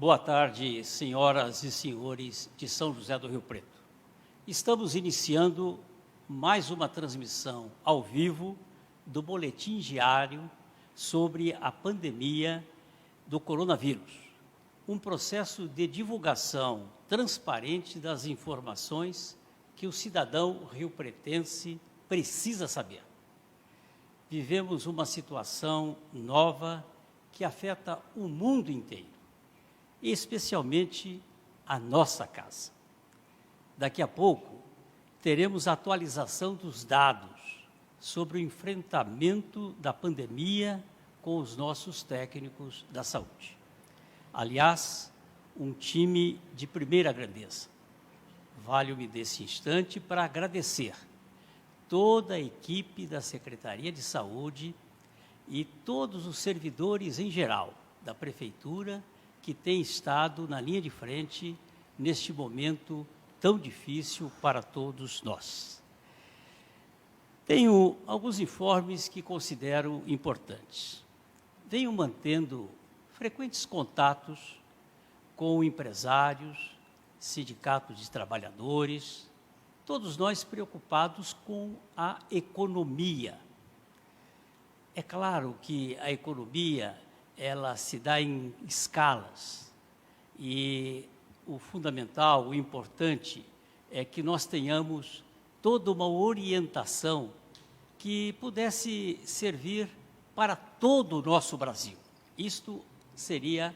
Boa tarde, senhoras e senhores de São José do Rio Preto. Estamos iniciando mais uma transmissão ao vivo do boletim diário sobre a pandemia do coronavírus, um processo de divulgação transparente das informações que o cidadão riopretense precisa saber. Vivemos uma situação nova que afeta o mundo inteiro, e especialmente a nossa casa. Daqui a pouco, teremos a atualização dos dados sobre o enfrentamento da pandemia com os nossos técnicos da saúde. Aliás, um time de primeira grandeza. Valho-me desse instante para agradecer toda a equipe da Secretaria de Saúde e todos os servidores em geral da Prefeitura que têm estado na linha de frente neste momento tão difícil para todos nós. Tenho alguns informes que considero importantes. Venho mantendo frequentes contatos com empresários, sindicatos de trabalhadores, todos nós preocupados com a economia. É claro que a economia, ela se dá em escalas e o fundamental, o importante é que nós tenhamos toda uma orientação que pudesse servir para todo o nosso Brasil. Isto seria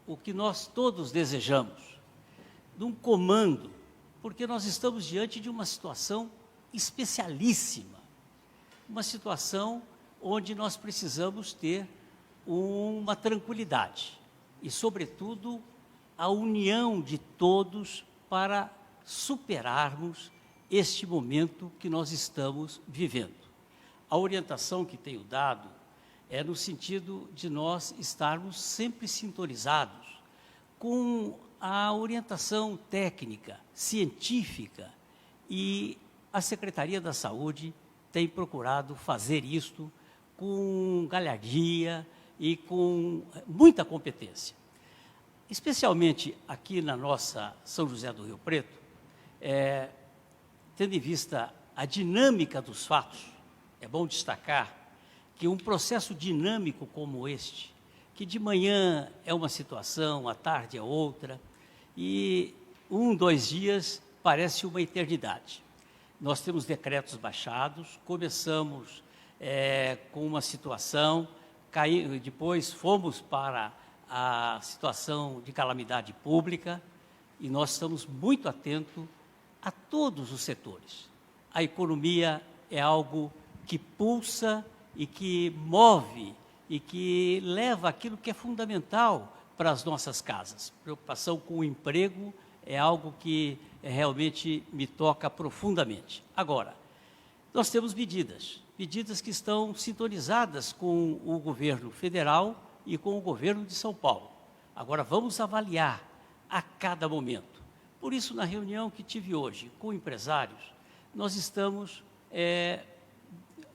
o que nós todos desejamos, de um comando, porque nós estamos diante de uma situação especialíssima, uma situação onde nós precisamos ter uma tranquilidade e, sobretudo, a união de todos para superarmos este momento que nós estamos vivendo. A orientação que tenho dado é no sentido de nós estarmos sempre sintonizados com a orientação técnica, científica, e a Secretaria da Saúde tem procurado fazer isto com galhardia e com muita competência. Especialmente aqui na nossa São José do Rio Preto, tendo em vista a dinâmica dos fatos, é bom destacar que um processo dinâmico como este, que de manhã é uma situação, à tarde é outra, e 2 dias parece uma eternidade. Nós temos decretos baixados, começamos com uma situação, depois fomos para a situação de calamidade pública e nós estamos muito atentos a todos os setores. A economia é algo que pulsa e que move e que leva aquilo que é fundamental para as nossas casas. Preocupação com o emprego é algo que realmente me toca profundamente. Agora, nós temos medidas que estão sintonizadas com o governo federal e com o governo de São Paulo. Agora, vamos avaliar a cada momento. Por isso, na reunião que tive hoje com empresários, nós estamos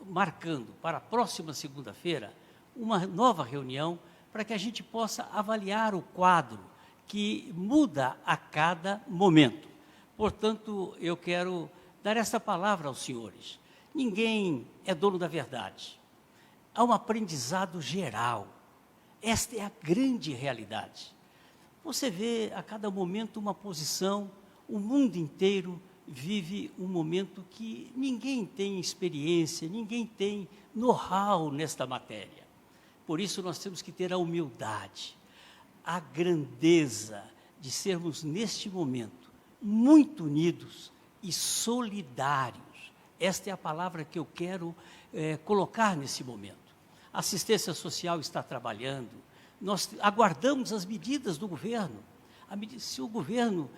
marcando para a próxima segunda-feira uma nova reunião para que a gente possa avaliar o quadro que muda a cada momento. Portanto, eu quero dar essa palavra aos senhores. Ninguém é dono da verdade. Há um aprendizado geral. Esta é a grande realidade. Você vê a cada momento uma posição, o mundo inteiro vive um momento que ninguém tem experiência, ninguém tem know-how nesta matéria. Por isso nós temos que ter a humildade, a grandeza de sermos neste momento muito unidos e solidários. Esta é a palavra que eu quero colocar nesse momento. A assistência social está trabalhando, nós aguardamos as medidas do governo. Se o governo,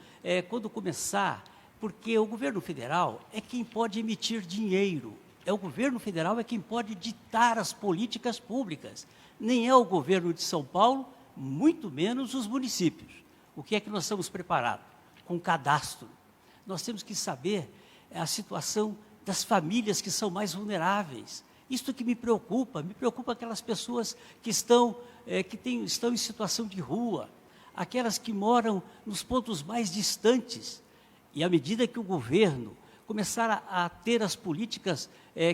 quando começar, porque o governo federal é quem pode emitir dinheiro, o governo federal é quem pode ditar as políticas públicas, nem é o governo de São Paulo, muito menos os municípios. O que é que nós estamos preparados? Com cadastro. Nós temos que saber a situação das famílias que são mais vulneráveis. Isto que me preocupa aquelas pessoas que estão em situação de rua, aquelas que moram nos pontos mais distantes. E à medida que o governo começar a ter as políticas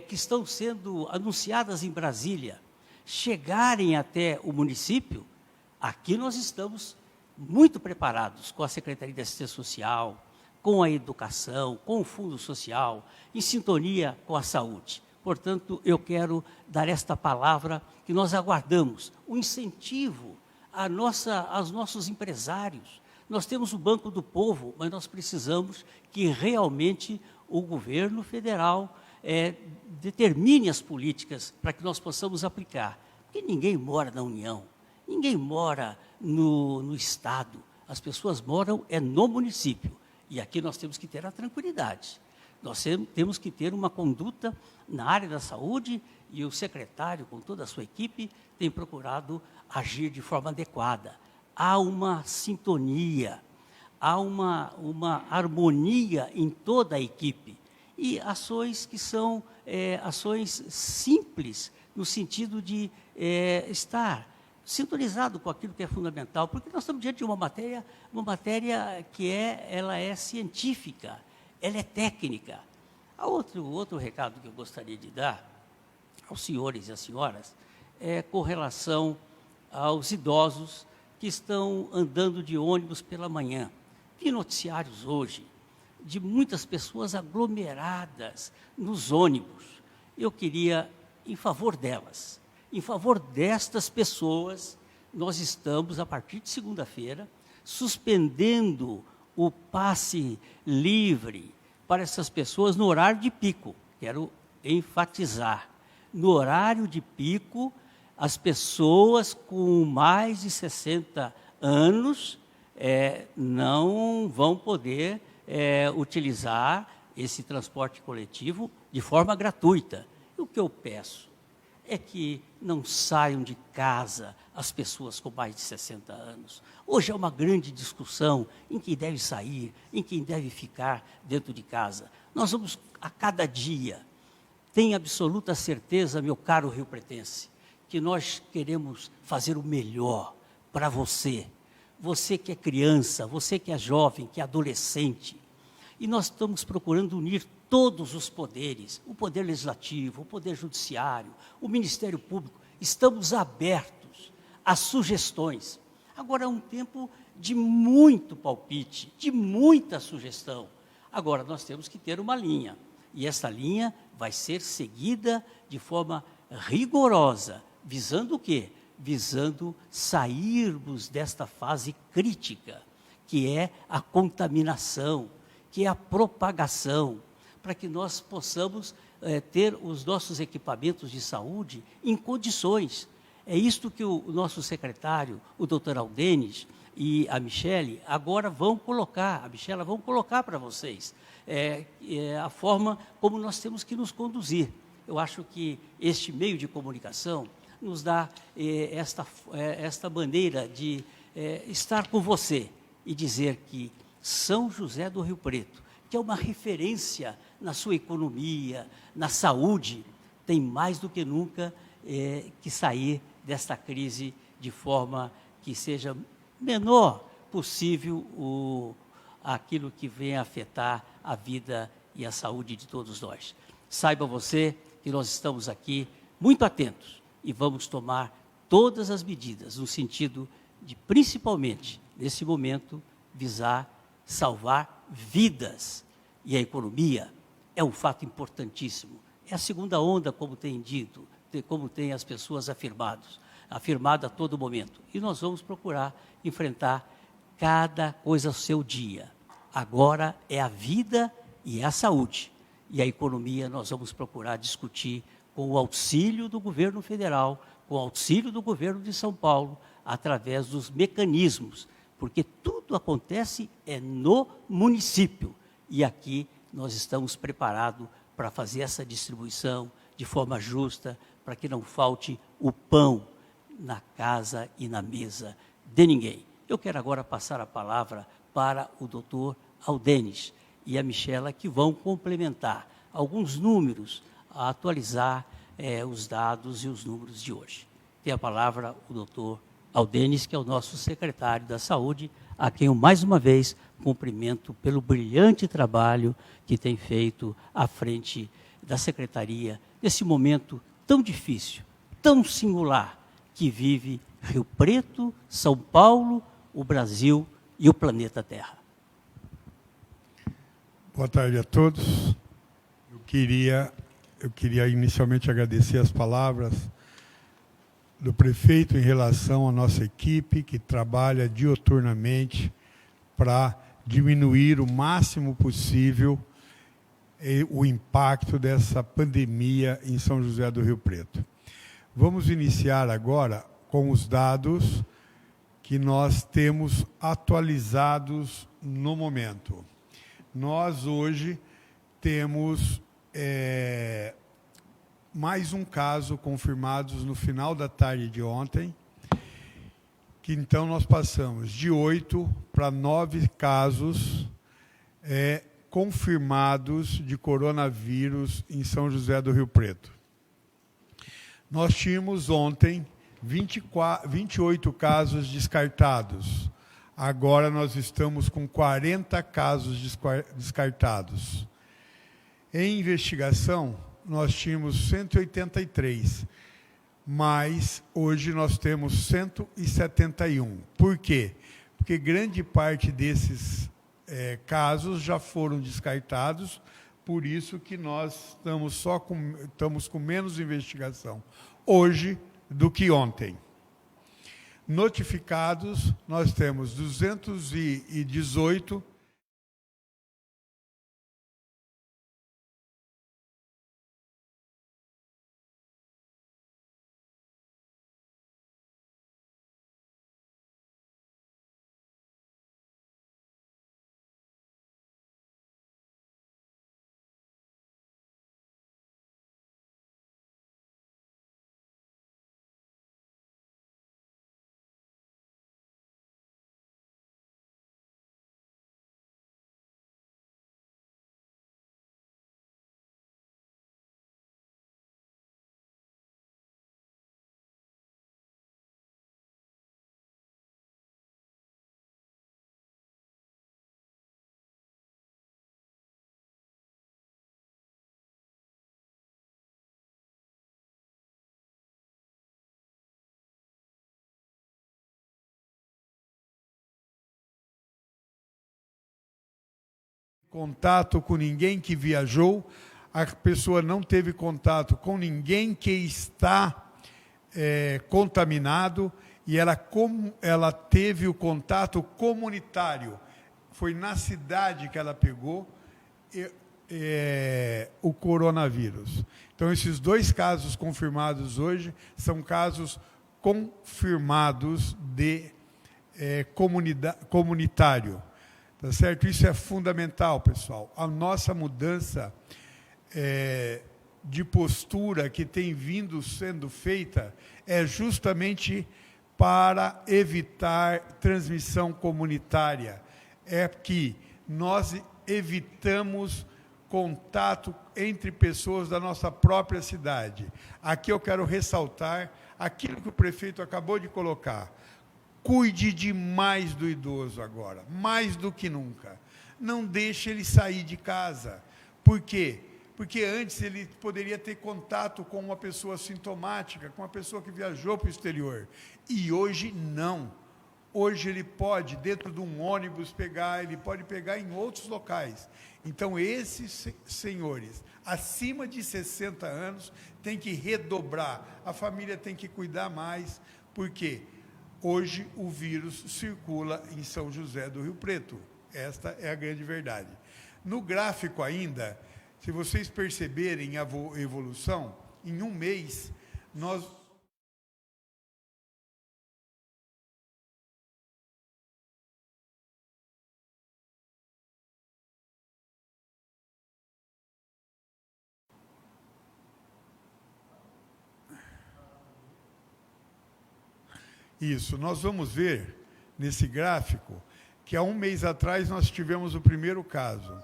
que estão sendo anunciadas em Brasília, chegarem até o município, aqui nós estamos muito preparados com a Secretaria de Assistência Social, com a educação, com o Fundo Social, em sintonia com a saúde. Portanto, eu quero dar esta palavra que nós aguardamos, o incentivo aos nossos empresários. Nós temos o Banco do Povo, mas nós precisamos que realmente o governo federal determine as políticas para que nós possamos aplicar. Porque ninguém mora na União, ninguém mora no Estado, as pessoas moram no município. E aqui nós temos que ter a tranquilidade. Nós temos que ter uma conduta na área da saúde e o secretário, com toda a sua equipe, tem procurado agir de forma adequada. Há uma sintonia, há uma harmonia em toda a equipe. E ações que são ações simples, no sentido de estar sintonizado com aquilo que é fundamental, porque nós estamos diante de uma matéria que ela é científica, ela é técnica. Há outro recado que eu gostaria de dar aos senhores e às senhoras com relação aos idosos que estão andando de ônibus pela manhã. Vi noticiários hoje de muitas pessoas aglomeradas nos ônibus. Eu queria, em favor delas, em favor destas pessoas, nós estamos, a partir de segunda-feira, suspendendo o passe livre para essas pessoas no horário de pico. Quero enfatizar, no horário de pico, as pessoas com mais de 60 anos não vão poder utilizar esse transporte coletivo de forma gratuita. E o que eu peço é que não saiam de casa as pessoas com mais de 60 anos. Hoje é uma grande discussão em quem deve sair, em quem deve ficar dentro de casa. Nós vamos a cada dia. Tenha absoluta certeza, meu caro riopretense, que nós queremos fazer o melhor para você. Você que é criança, você que é jovem, que é adolescente. E nós estamos procurando unir todos os poderes, o Poder Legislativo, o Poder Judiciário, o Ministério Público. Estamos abertos a sugestões. Agora é um tempo de muito palpite, de muita sugestão. Agora nós temos que ter uma linha. E essa linha vai ser seguida de forma rigorosa, visando o quê? Visando sairmos desta fase crítica, que é a contaminação, que é a propagação, para que nós possamos ter os nossos equipamentos de saúde em condições. É isto que o nosso secretário, o doutor Aldenis e a Michele, agora vão colocar, vão colocar para vocês a forma como nós temos que nos conduzir. Eu acho que este meio de comunicação nos dá esta maneira de estar com você e dizer que São José do Rio Preto, que é uma referência na sua economia, na saúde, tem mais do que nunca que sair desta crise de forma que seja menor possível aquilo que venha afetar a vida e a saúde de todos nós. Saiba você que nós estamos aqui muito atentos e vamos tomar todas as medidas no sentido de, principalmente, nesse momento, visar salvar vidas. E a economia é um fato importantíssimo. É a segunda onda, como tem dito, como tem as pessoas afirmado a todo momento. E nós vamos procurar enfrentar cada coisa ao seu dia. Agora é a vida e é a saúde. E a economia nós vamos procurar discutir com o auxílio do governo federal, com o auxílio do governo de São Paulo, através dos mecanismos, porque tudo acontece no município. E aqui nós estamos preparados para fazer essa distribuição de forma justa, para que não falte o pão na casa e na mesa de ninguém. Eu quero agora passar a palavra para o doutor Aldenis e a Michela, que vão complementar alguns números, a atualizar os dados e os números de hoje. Tem a palavra o doutor ao Denis, que é o nosso secretário da Saúde, a quem eu mais uma vez cumprimento pelo brilhante trabalho que tem feito à frente da Secretaria nesse momento tão difícil, tão singular, que vive Rio Preto, São Paulo, o Brasil e o planeta Terra. Boa tarde a todos. Eu queria inicialmente agradecer as palavras do prefeito em relação à nossa equipe, que trabalha diuturnamente para diminuir o máximo possível o impacto dessa pandemia em São José do Rio Preto. Vamos iniciar agora com os dados que nós temos atualizados no momento. Nós hoje temos mais um caso confirmados no final da tarde de ontem, que então nós passamos de 8 para 9 casos confirmados de coronavírus em São José do Rio Preto. Nós tínhamos ontem 28 casos descartados. Agora nós estamos com 40 casos descartados. Em investigação, nós tínhamos 183, mas hoje nós temos 171. Por quê? Porque grande parte desses casos já foram descartados, por isso que nós estamos com menos investigação hoje do que ontem. Notificados, nós temos 218. Contato com ninguém que viajou, a pessoa não teve contato com ninguém que está contaminado e ela teve o contato comunitário. Foi na cidade que ela pegou o coronavírus. Então, esses 2 casos confirmados hoje são casos confirmados de comunitário. Tá certo? Isso é fundamental, pessoal. A nossa mudança de postura que tem vindo sendo feita é justamente para evitar transmissão comunitária. É que nós evitamos contato entre pessoas da nossa própria cidade. Aqui eu quero ressaltar aquilo que o prefeito acabou de colocar. Cuide demais do idoso agora, mais do que nunca. Não deixe ele sair de casa. Por quê? Porque antes ele poderia ter contato com uma pessoa sintomática, com uma pessoa que viajou para o exterior. E hoje não. Hoje ele pode, dentro de um ônibus, ele pode pegar em outros locais. Então, esses senhores, acima de 60 anos, têm que redobrar. A família tem que cuidar mais. Por quê? Hoje o vírus circula em São José do Rio Preto. Esta é a grande verdade. No gráfico ainda, se vocês perceberem a evolução, em um mês, nós... Isso, nós vamos ver nesse gráfico que há um mês atrás nós tivemos o primeiro caso.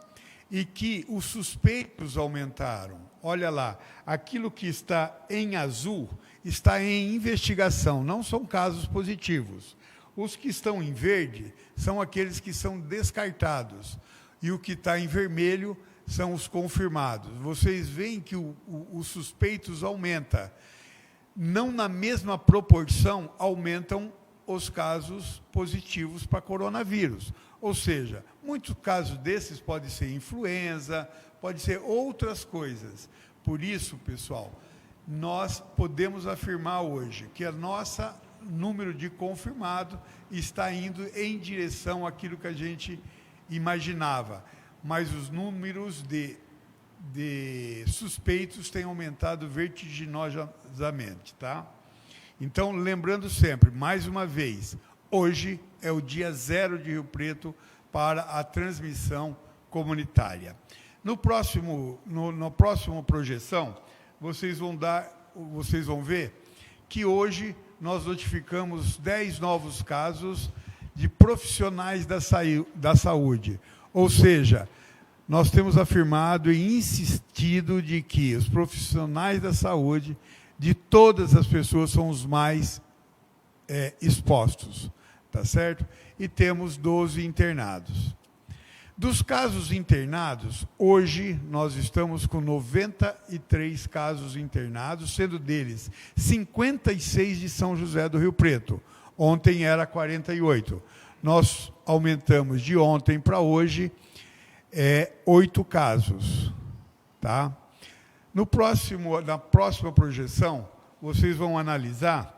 e que os suspeitos aumentaram. Olha lá, aquilo que está em azul está em investigação, não são casos positivos. Os que estão em verde são aqueles que são descartados, e o que está em vermelho são os confirmados. Vocês veem que os suspeitos aumentam. Não na mesma proporção aumentam os casos positivos para coronavírus. Ou seja, muitos casos desses podem ser influenza, pode ser outras coisas. Por isso, pessoal, nós podemos afirmar hoje que a nossa número de confirmado está indo em direção àquilo que a gente imaginava, mas os números de suspeitos têm aumentado vertiginosamente, tá? Então, lembrando sempre, mais uma vez, hoje é o dia 0 de Rio Preto para a transmissão comunitária. Na próxima projeção, vocês vão ver que hoje nós notificamos 10 novos casos de profissionais da saúde. Ou seja, nós temos afirmado e insistido de que os profissionais da saúde, de todas as pessoas, são os mais expostos, tá certo? E temos 12 internados. Dos casos internados, hoje nós estamos com 93 casos internados, sendo deles 56 de São José do Rio Preto. Ontem era 48. Nós aumentamos de ontem para hoje 8 casos. Tá? Na próxima projeção, vocês vão analisar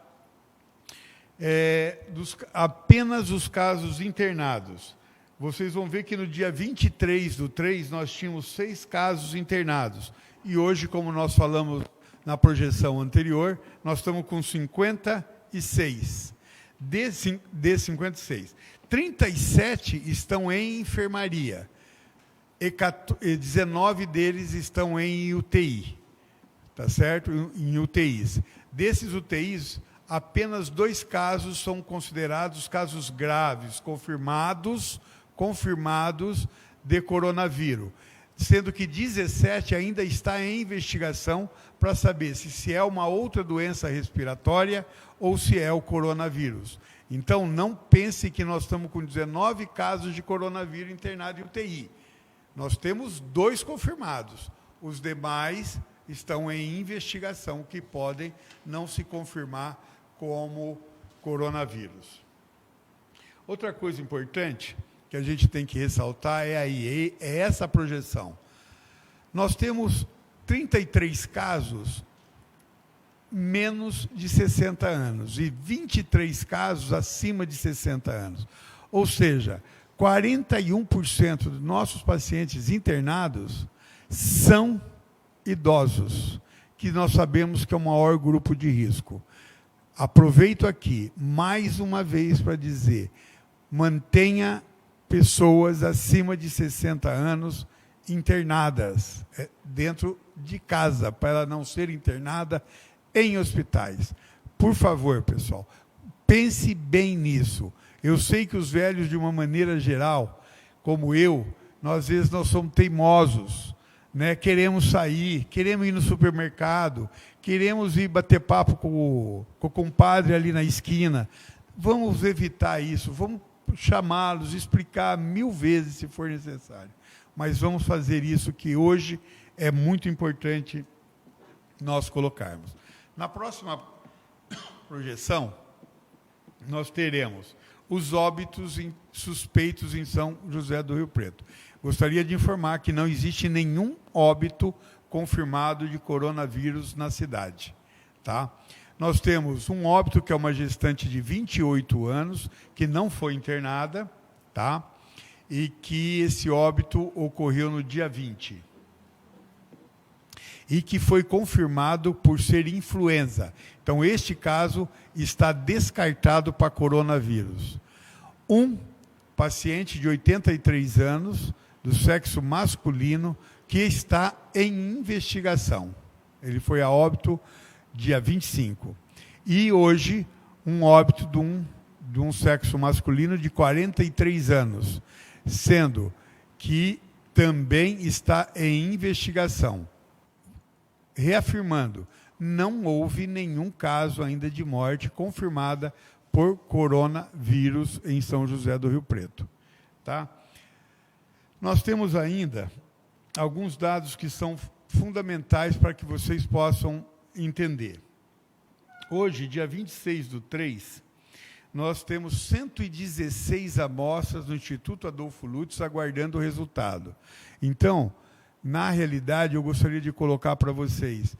apenas os casos internados. Vocês vão ver que no dia 23/3 nós tínhamos 6 casos internados. E hoje, como nós falamos na projeção anterior, nós estamos com 56. De 56. 37 estão em enfermaria. E 19 deles estão em UTI. Tá certo? Em UTIs. Desses UTIs, apenas 2 casos são considerados casos graves, confirmados de coronavírus, sendo que 17 ainda está em investigação para saber se é uma outra doença respiratória ou se é o coronavírus. Então, não pense que nós estamos com 19 casos de coronavírus internados em UTI. Nós temos 2 confirmados. Os demais estão em investigação, que podem não se confirmar como coronavírus. Outra coisa importante que a gente tem que ressaltar é essa projeção. Nós temos 33 casos menos de 60 anos e 23 casos acima de 60 anos. Ou seja, 41% dos nossos pacientes internados são idosos, que nós sabemos que é o maior grupo de risco. Aproveito aqui, mais uma vez, para dizer, mantenha pessoas acima de 60 anos internadas dentro de casa, para ela não ser internada em hospitais. Por favor, pessoal, pense bem nisso. Eu sei que os velhos, de uma maneira geral, como eu, às vezes nós somos teimosos, né? Queremos sair, queremos ir no supermercado, queremos ir bater papo com o compadre ali na esquina. Vamos evitar isso, vamos chamá-los, explicar 1000 vezes se for necessário. Mas vamos fazer isso, que hoje é muito importante nós colocarmos. Na próxima projeção, nós teremos os óbitos suspeitos em São José do Rio Preto. Gostaria de informar que não existe nenhum óbito confirmado de coronavírus na cidade. Tá? Nós temos um óbito, que é uma gestante de 28 anos, que não foi internada, tá? E que esse óbito ocorreu no dia 20. E que foi confirmado por ser influenza. Então, este caso está descartado para coronavírus. Um paciente de 83 anos, do sexo masculino, que está em investigação. Ele foi a óbito dia 25. E hoje, um óbito de um sexo masculino de 43 anos, sendo que também está em investigação. Reafirmando, não houve nenhum caso ainda de morte confirmada por coronavírus em São José do Rio Preto. Tá? Nós temos ainda alguns dados que são fundamentais para que vocês possam entender. Hoje, dia 26/3, nós temos 116 amostras no Instituto Adolfo Lutz aguardando o resultado. Então, na realidade, eu gostaria de colocar para vocês,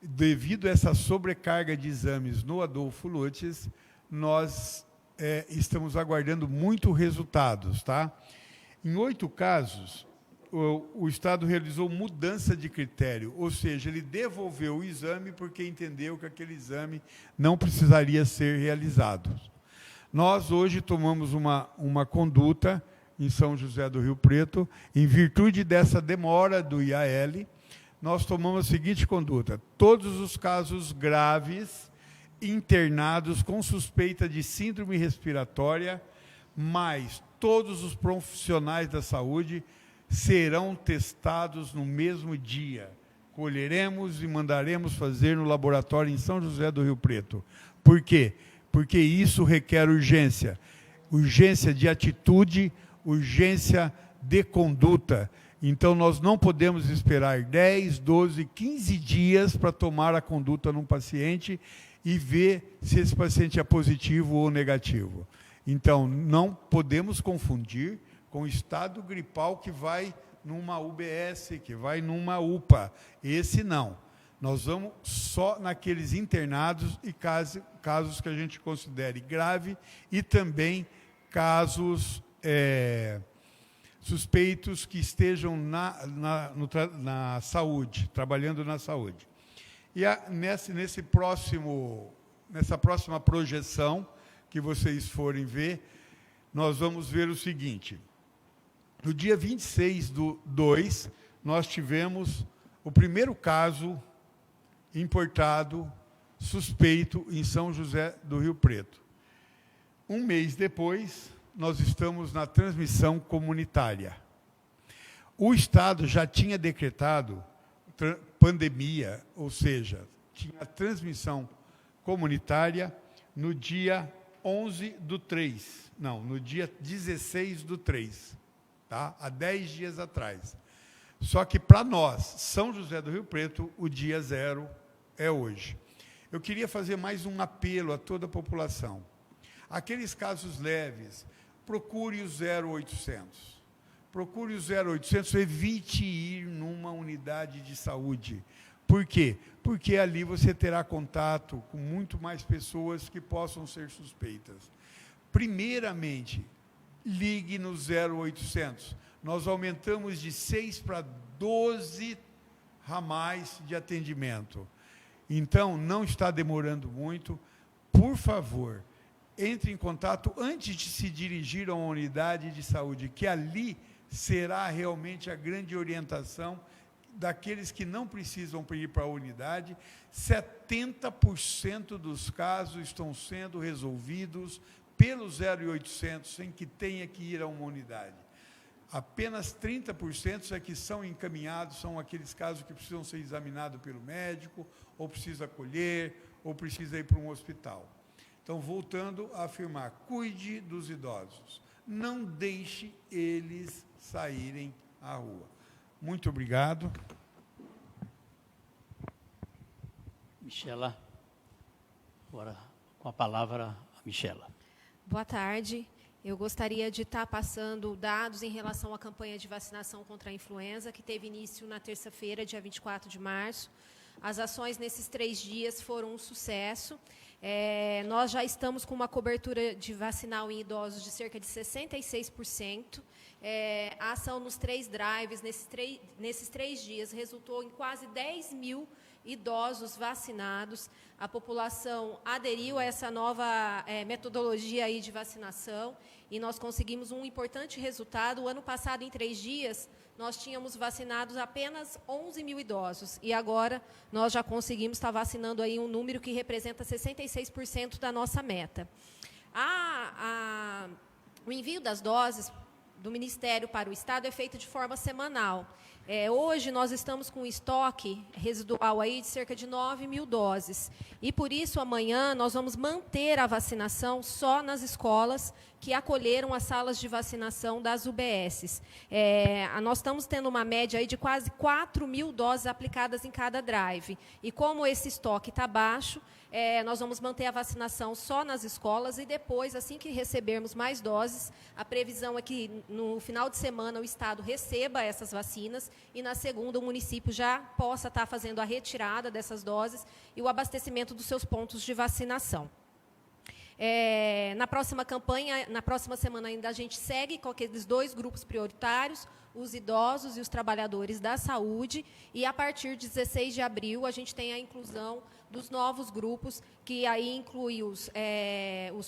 devido a essa sobrecarga de exames no Adolfo Lutz, nós estamos aguardando muitos resultados. Tá? Em 8 casos, o Estado realizou mudança de critério, ou seja, ele devolveu o exame porque entendeu que aquele exame não precisaria ser realizado. Nós hoje tomamos uma conduta em São José do Rio Preto, em virtude dessa demora do IAL, nós tomamos a seguinte conduta: todos os casos graves, internados com suspeita de síndrome respiratória, mais todos os profissionais da saúde serão testados no mesmo dia. Colheremos e mandaremos fazer no laboratório em São José do Rio Preto. Por quê? Porque isso requer urgência. Urgência de atitude, urgência de conduta. Então, nós não podemos esperar 10, 12, 15 dias para tomar a conduta num paciente e ver se esse paciente é positivo ou negativo. Então, não podemos confundir com o estado gripal que vai numa UBS, que vai numa UPA. Esse não. Nós vamos só naqueles internados e casos que a gente considere grave e também casos suspeitos que estejam na saúde, trabalhando na saúde. E nessa próxima projeção que vocês forem ver, nós vamos ver o seguinte. No dia 26/2, nós tivemos o primeiro caso importado, suspeito, em São José do Rio Preto. Um mês depois, nós estamos na transmissão comunitária. O Estado já tinha decretado pandemia, ou seja, tinha a transmissão comunitária no dia 11/3, não, no dia 16/3. Tá? Há 10 dias atrás. Só que, para nós, São José do Rio Preto, o dia 0 é hoje. Eu queria fazer mais um apelo a toda a população. Aqueles casos leves, procure o 0800. Procure o 0800, evite ir numa unidade de saúde. Por quê? Porque ali você terá contato com muito mais pessoas que possam ser suspeitas. Primeiramente, ligue no 0800. Nós aumentamos de 6 para 12 ramais de atendimento. Então, não está demorando muito. Por favor, entre em contato antes de se dirigir a uma unidade de saúde, que ali será realmente a grande orientação daqueles que não precisam ir para a unidade. 70% dos casos estão sendo resolvidos pelo 0800, sem que tenha que ir a uma unidade. Apenas 30% é que são encaminhados, são aqueles casos que precisam ser examinados pelo médico, ou precisa acolher, ou precisa ir para um hospital. Então, voltando a afirmar, cuide dos idosos. Não deixe eles saírem à rua. Muito obrigado. Michela, agora com a palavra a Michela. Boa tarde. Eu gostaria de estar passando dados em relação à campanha de vacinação contra a influenza, que teve início na terça-feira, dia 24 de março. As ações nesses 3 dias foram um sucesso. Nós já estamos com uma cobertura de vacinal em idosos de cerca de 66%. A ação nos 3 drives, nesses 3 dias, resultou em quase 10 mil idosos vacinados. A população aderiu a essa nova metodologia aí de vacinação e nós conseguimos um importante resultado. O ano passado, em 3 dias, nós tínhamos vacinados apenas 11 mil idosos e agora nós já conseguimos estar vacinando aí um número que representa 66% da nossa meta. O envio das doses do Ministério para o Estado é feita de forma semanal. Hoje nós estamos com um estoque residual aí de cerca de 9 mil doses. E, por isso, amanhã nós vamos manter a vacinação só nas escolas que acolheram as salas de vacinação das UBSs. Nós estamos tendo uma média aí de quase 4 mil doses aplicadas em cada drive. E como esse estoque está baixo, nós vamos manter a vacinação só nas escolas e depois, assim que recebermos mais doses, a previsão é que no final de semana o Estado receba essas vacinas e na segunda o município já possa estar fazendo a retirada dessas doses e o abastecimento dos seus pontos de vacinação. Na próxima campanha, na próxima semana ainda, a gente segue com aqueles 2 grupos prioritários, os idosos e os trabalhadores da saúde, e a partir de 16 de abril a gente tem a inclusão dos novos grupos, que aí inclui os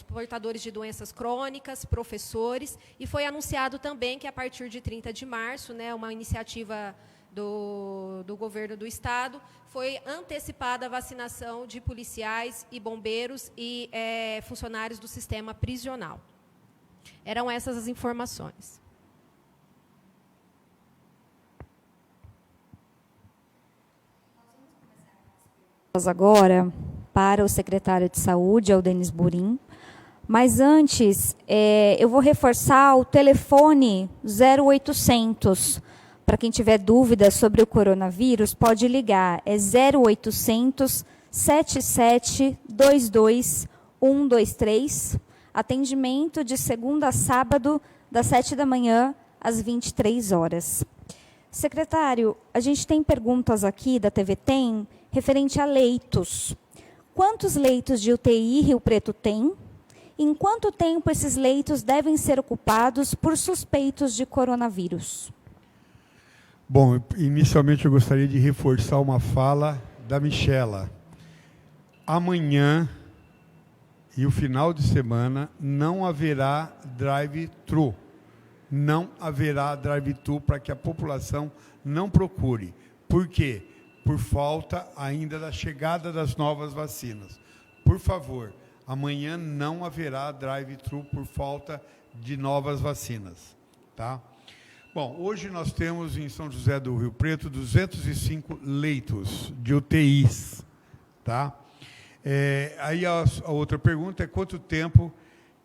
portadores de doenças crônicas, professores, e foi anunciado também que a partir de 30 de março, uma iniciativa do governo do Estado, foi antecipada a vacinação de policiais e bombeiros e funcionários do sistema prisional. Eram essas as informações. Agora para o secretário de Saúde, o Denis Burim. Mas antes, eu vou reforçar o telefone 0800. Para quem tiver dúvidas sobre o coronavírus, pode ligar. É 0800 77 22 123. Atendimento de segunda a sábado, das 7 da manhã às 23 horas. Secretário, a gente tem perguntas aqui da TV Tem referente a leitos. Quantos leitos de UTI Rio Preto tem? Em quanto tempo esses leitos devem ser ocupados por suspeitos de coronavírus? Bom, inicialmente eu gostaria de reforçar uma fala da Michela. Amanhã e o final de semana não haverá drive-thru. Não haverá drive-thru para que a população não procure. Por quê? Por falta ainda da chegada das novas vacinas. Por favor, amanhã não haverá drive-thru por falta de novas vacinas. Tá? Bom, hoje nós temos em São José do Rio Preto 205 leitos de UTIs. Tá? Aí a outra pergunta é quanto tempo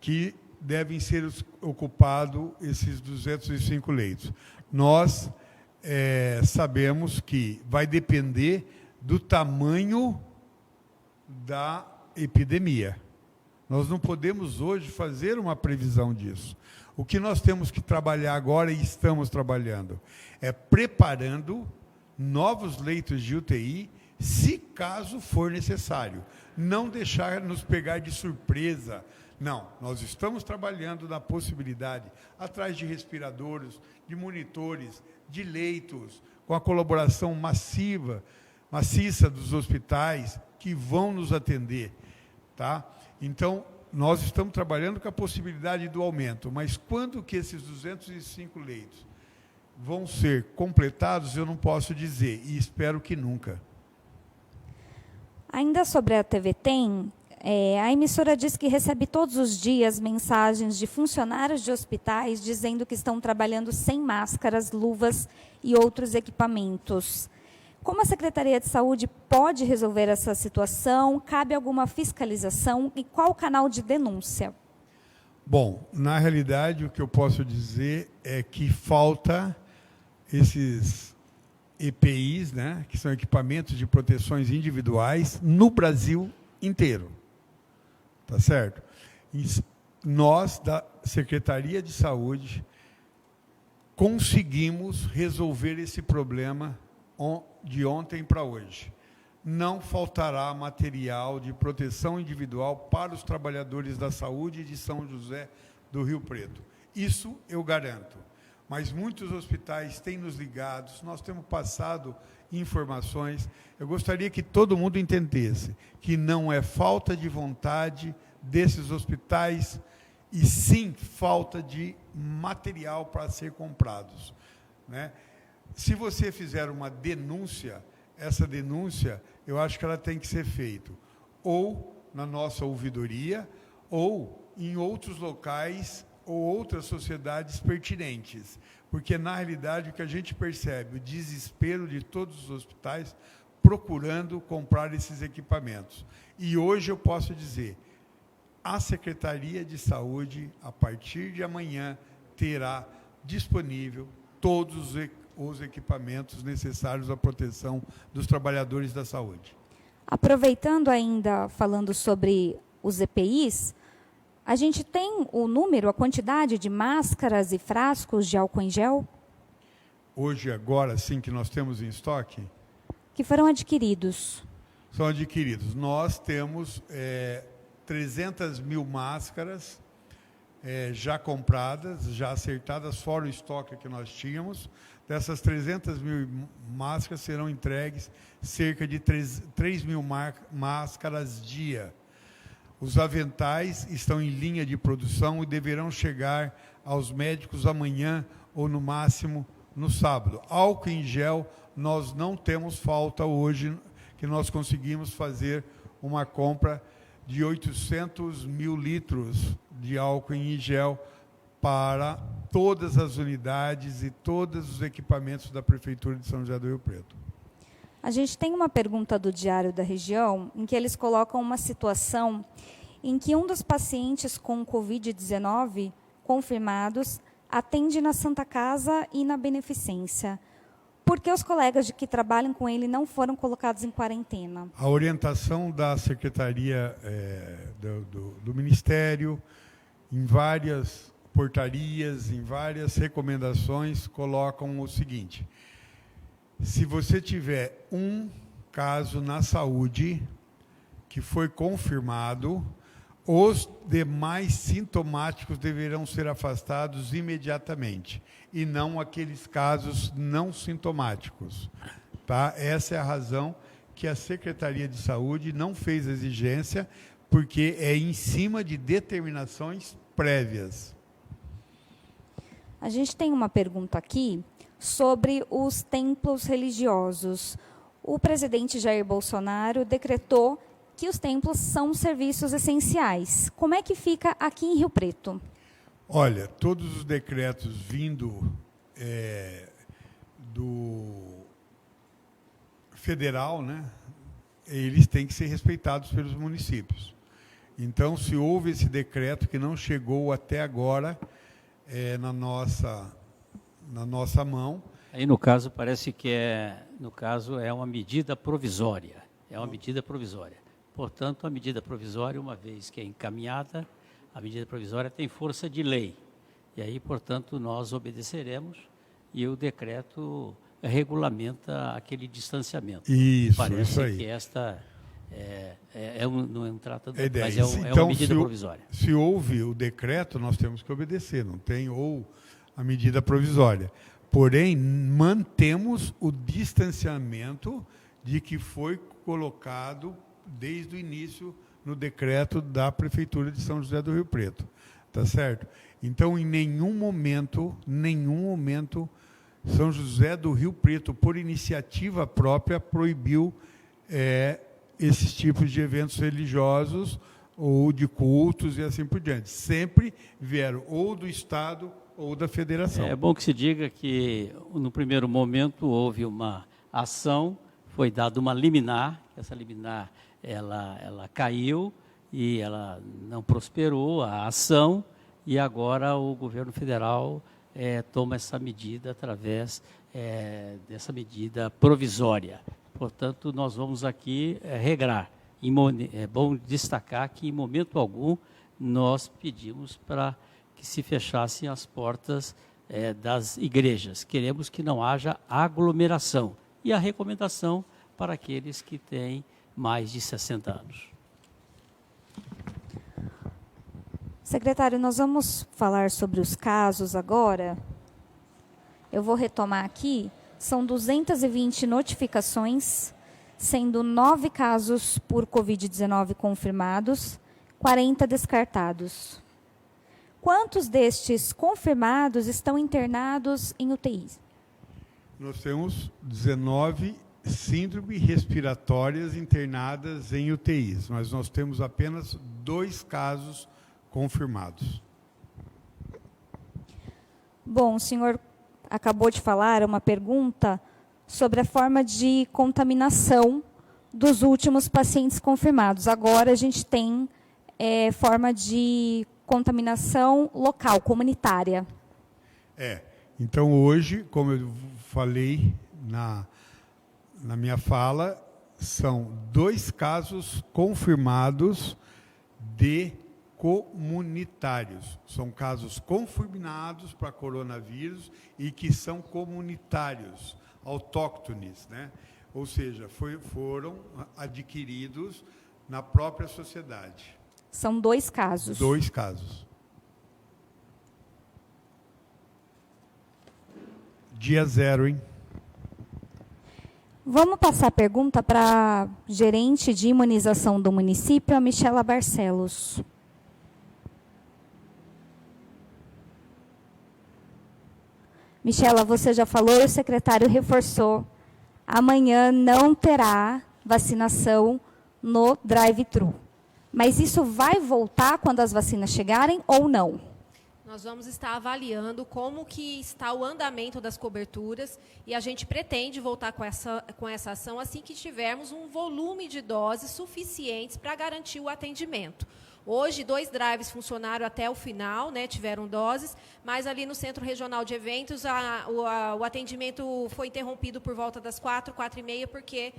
que devem ser ocupados esses 205 leitos. Nós sabemos que vai depender do tamanho da epidemia. Nós não podemos hoje fazer uma previsão disso. O que nós temos que trabalhar agora, e estamos trabalhando, é preparando novos leitos de UTI, se caso for necessário. Não deixar nos pegar de surpresa. Não, nós estamos trabalhando na possibilidade, atrás de respiradores, de monitores, de leitos, com a colaboração maciça dos hospitais que vão nos atender. Tá? Então, nós estamos trabalhando com a possibilidade do aumento, mas quando que esses 205 leitos vão ser completados, eu não posso dizer, e espero que nunca. Ainda sobre a TV Tem, a emissora diz que recebe todos os dias mensagens de funcionários de hospitais dizendo que estão trabalhando sem máscaras, luvas e outros equipamentos. Como a Secretaria de Saúde pode resolver essa situação? Cabe alguma fiscalização? E qual o canal de denúncia? Bom, na realidade, o que eu posso dizer é que falta esses EPIs, né, que são equipamentos de proteções individuais, no Brasil inteiro. Tá certo? E nós, da Secretaria de Saúde, conseguimos resolver esse problema de ontem para hoje. Não faltará material de proteção individual para os trabalhadores da saúde de São José do Rio Preto. Isso eu garanto. Mas muitos hospitais têm nos ligado, nós temos passado informações. Eu gostaria que todo mundo entendesse que não é falta de vontade desses hospitais, e sim falta de material para ser comprados. Né? Se você fizer uma denúncia, essa denúncia, eu acho que ela tem que ser feita ou na nossa ouvidoria, ou em outros locais ou outras sociedades pertinentes. Porque, na realidade, o que a gente percebe, o desespero de todos os hospitais procurando comprar esses equipamentos. E hoje eu posso dizer, a Secretaria de Saúde, a partir de amanhã, terá disponível todos os equipamentos necessários à proteção dos trabalhadores da saúde. Aproveitando ainda, falando sobre os EPIs, a gente tem o número, a quantidade de máscaras e frascos de álcool em gel Hoje, agora, sim, que nós temos em estoque, que foram adquiridos. são adquiridos. Nós temos 300 mil máscaras já compradas, já acertadas, fora o estoque que nós tínhamos. Dessas 300 mil máscaras serão entregues cerca de 3 mil máscaras dia. Os aventais estão em linha de produção e deverão chegar aos médicos amanhã ou, no máximo, no sábado. Álcool em gel, nós não temos falta hoje, que nós conseguimos fazer uma compra de 800 mil litros de álcool em gel para todas as unidades e todos os equipamentos da Prefeitura de São José do Rio Preto. A gente tem uma pergunta do Diário da Região, em que eles colocam uma situação em que um dos pacientes com Covid-19 confirmados atende na Santa Casa e na Beneficência. Por que os colegas que trabalham com ele não foram colocados em quarentena? A orientação da Secretaria do Ministério, em várias portarias, em várias recomendações, colocam o seguinte: se você tiver um caso na saúde que foi confirmado, os demais sintomáticos deverão ser afastados imediatamente, e não aqueles casos não sintomáticos. Tá? Essa é a razão que a Secretaria de Saúde não fez exigência, porque é em cima de determinações prévias. A gente tem uma pergunta aqui sobre os templos religiosos. O presidente Jair Bolsonaro decretou que os templos são serviços essenciais. Como é que fica aqui em Rio Preto? Olha, todos os decretos vindo do federal, né, eles têm que ser respeitados pelos municípios. Então, se houve esse decreto que não chegou até agora na nossa mão. Aí, no caso, parece que é uma medida provisória. É uma medida provisória. Portanto, a medida provisória, uma vez que é encaminhada, a medida provisória tem força de lei. E aí, portanto, nós obedeceremos e o decreto regulamenta aquele distanciamento. Isso, parece isso aí. Que esta não trata do, ideia. mas é Então, uma medida provisória. Se houve o decreto, nós temos que obedecer, não tem ou a medida provisória. Porém, mantemos o distanciamento de que foi colocado desde o início no decreto da Prefeitura de São José do Rio Preto. Tá certo? Então, em nenhum momento, São José do Rio Preto, por iniciativa própria, proibiu esses tipos de eventos religiosos ou de cultos e assim por diante. Sempre vieram ou do Estado ou da Federação. É bom que se diga que, no primeiro momento, houve uma ação, foi dada uma liminar, essa liminar ela caiu e ela não prosperou, a ação, e agora o governo federal toma essa medida através dessa medida provisória. Portanto, nós vamos aqui regrar. É bom destacar que, em momento algum, nós pedimos para que se fechassem as portas das igrejas. Queremos que não haja aglomeração. E a recomendação para aqueles que têm mais de 60 anos. Secretário, nós vamos falar sobre os casos agora. Eu vou retomar aqui. São 220 notificações, sendo 9 casos por Covid-19 confirmados, 40 descartados. Quantos destes confirmados estão internados em UTIs? Nós temos 19 síndromes respiratórias internadas em UTIs, mas nós temos apenas 2 casos confirmados. Bom, o senhor acabou de falar uma pergunta sobre a forma de contaminação dos últimos pacientes confirmados. Agora a gente tem forma de contaminação local, comunitária. Então hoje, como eu falei na minha fala, são 2 casos confirmados de comunitários. São casos confirmados para coronavírus e que são comunitários, autóctones, né? Ou seja, foram adquiridos na própria sociedade. São 2 casos. 2 casos. Dia 0, hein? Vamos passar a pergunta para a gerente de imunização do município, a Michela Barcelos. Michela, você já falou e o secretário reforçou. Amanhã não terá vacinação no drive-thru. Mas isso vai voltar quando as vacinas chegarem ou não? Nós vamos estar avaliando como que está o andamento das coberturas e a gente pretende voltar com essa ação assim que tivermos um volume de doses suficientes para garantir o atendimento. Hoje, 2 drives funcionaram até o final, né, tiveram doses, mas ali no Centro Regional de Eventos o atendimento foi interrompido por volta das 4, 4h30, porque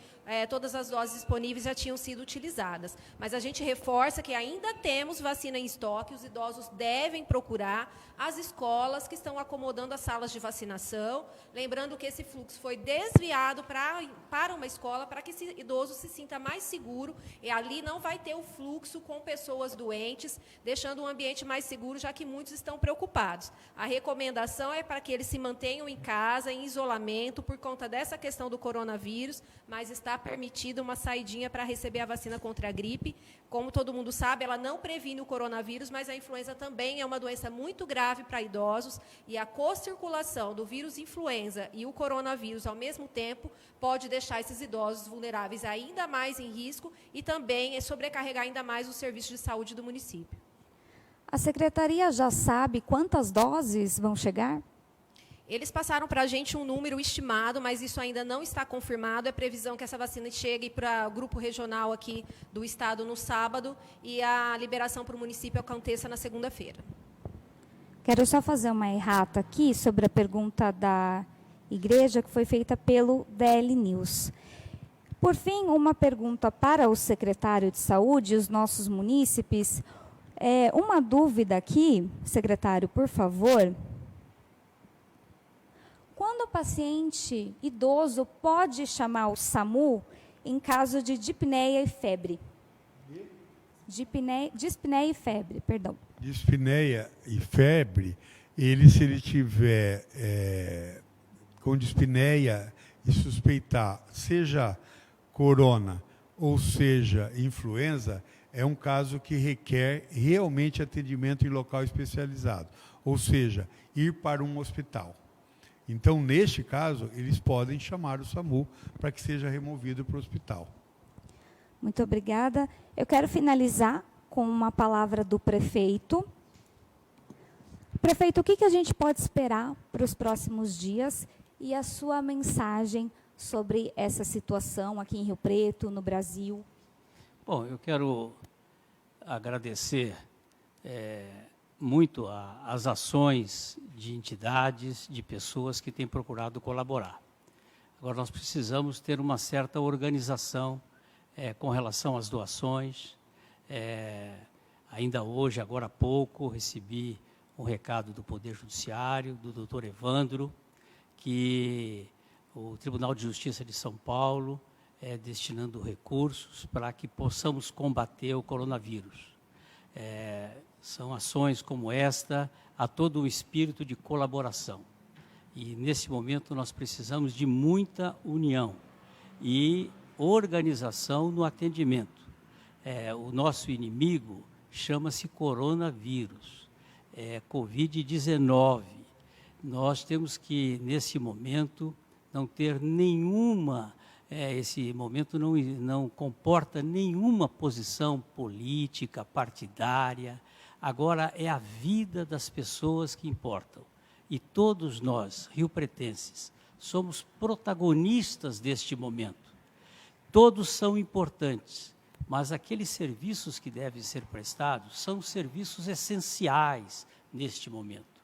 todas as doses disponíveis já tinham sido utilizadas. Mas a gente reforça que ainda temos vacina em estoque, os idosos devem procurar as escolas que estão acomodando as salas de vacinação, lembrando que esse fluxo foi desviado para uma escola para que esse idoso se sinta mais seguro e ali não vai ter o fluxo com pessoas doentes, deixando um ambiente mais seguro, já que muitos estão preocupados. A recomendação é para que eles se mantenham em casa, em isolamento, por conta dessa questão do coronavírus, mas está permitida uma saidinha para receber a vacina contra a gripe. Como todo mundo sabe, ela não previne o coronavírus, mas a influenza também é uma doença muito grave para idosos, e a co-circulação do vírus influenza e o coronavírus ao mesmo tempo pode deixar esses idosos vulneráveis ainda mais em risco e também sobrecarregar ainda mais o serviço de saúde do município. A secretaria já sabe quantas doses vão chegar? Eles passaram para a gente um número estimado, mas isso ainda não está confirmado. É previsão que essa vacina chegue para o grupo regional aqui do estado no sábado e a liberação para o município aconteça na segunda-feira. Quero só fazer uma errata aqui sobre a pergunta da igreja que foi feita pelo DL News. Por fim, uma pergunta para o secretário de Saúde e os nossos munícipes. Uma dúvida aqui, secretário, por favor. Quando o paciente idoso pode chamar o SAMU em caso de dispneia e febre? Dispneia e febre, perdão. Dispneia e febre, se ele tiver com dispneia e suspeitar, seja corona ou seja influenza, é um caso que requer realmente atendimento em local especializado, ou seja, ir para um hospital. Então, neste caso, eles podem chamar o SAMU para que seja removido para o hospital. Muito obrigada. Eu quero finalizar com uma palavra do prefeito. Prefeito, o que a gente pode esperar para os próximos dias e a sua mensagem sobre essa situação aqui em Rio Preto, no Brasil? Bom, eu quero agradecer muito as ações de entidades, de pessoas que têm procurado colaborar. Agora, nós precisamos ter uma certa organização com relação às doações. Ainda hoje, agora há pouco, recebi um recado do Poder Judiciário, do doutor Evandro, que o Tribunal de Justiça de São Paulo destinando recursos para que possamos combater o coronavírus. São ações como esta, há todo um espírito de colaboração. E, nesse momento, nós precisamos de muita união e organização no atendimento. O nosso inimigo chama-se coronavírus, Covid-19. Nós temos que, nesse momento, não ter nenhuma... esse momento não comporta nenhuma posição política, partidária. Agora é a vida das pessoas que importam. e todos nós, riopretenses, somos protagonistas deste momento. Todos são importantes, mas aqueles serviços que devem ser prestados são serviços essenciais neste momento.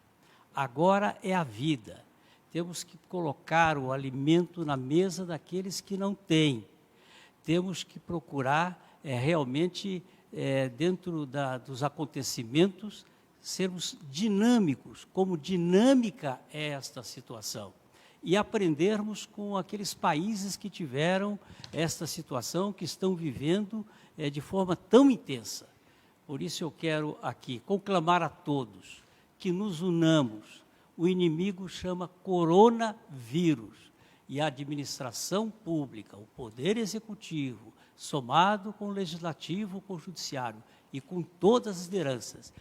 Agora é a vida. Temos que colocar o alimento na mesa daqueles que não têm. Temos que procurar realmente, dentro dos acontecimentos, sermos dinâmicos, como dinâmica é esta situação. E aprendermos com aqueles países que tiveram esta situação, que estão vivendo de forma tão intensa. Por isso eu quero aqui conclamar a todos que nos unamos. O inimigo chama coronavírus e a administração pública, o poder executivo, somado com o legislativo, com o judiciário e com todas as lideranças,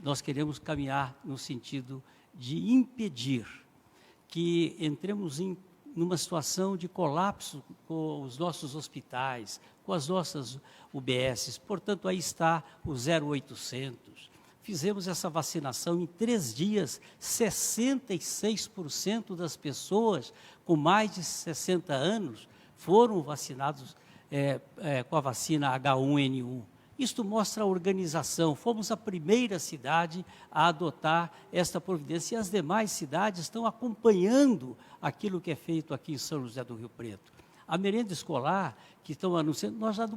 nós queremos caminhar no sentido de impedir que entremos numa situação de colapso com os nossos hospitais, com as nossas UBSs. Portanto, aí está o 0800. Fizemos essa vacinação em 3 dias, 66% das pessoas com mais de 60 anos foram vacinados com a vacina H1N1. Isto mostra a organização. Fomos a primeira cidade a adotar esta providência e as demais cidades estão acompanhando aquilo que é feito aqui em São José do Rio Preto. A merenda escolar, que estão anunciando, nós já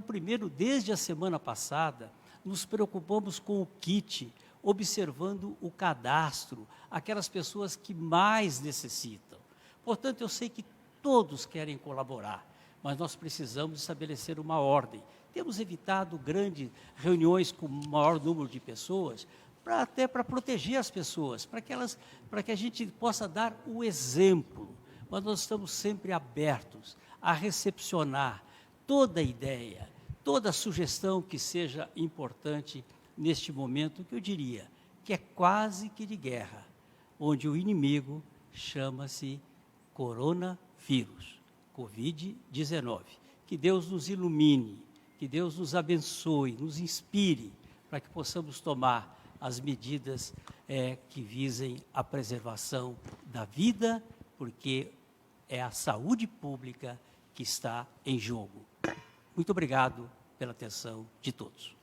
desde a semana passada, nos preocupamos com o kit, observando o cadastro, aquelas pessoas que mais necessitam. Portanto, eu sei que todos querem colaborar, mas nós precisamos estabelecer uma ordem. Temos evitado grandes reuniões com maior número de pessoas, até para proteger as pessoas, para que a gente possa dar o exemplo. Mas nós estamos sempre abertos a recepcionar toda ideia, toda sugestão que seja importante neste momento, que eu diria que é quase que de guerra, onde o inimigo chama-se coronavírus, Covid-19. Que Deus nos ilumine, que Deus nos abençoe, nos inspire, para que possamos tomar as medidas que visem a preservação da vida, porque é a saúde pública que está em jogo. Muito obrigado pela atenção de todos.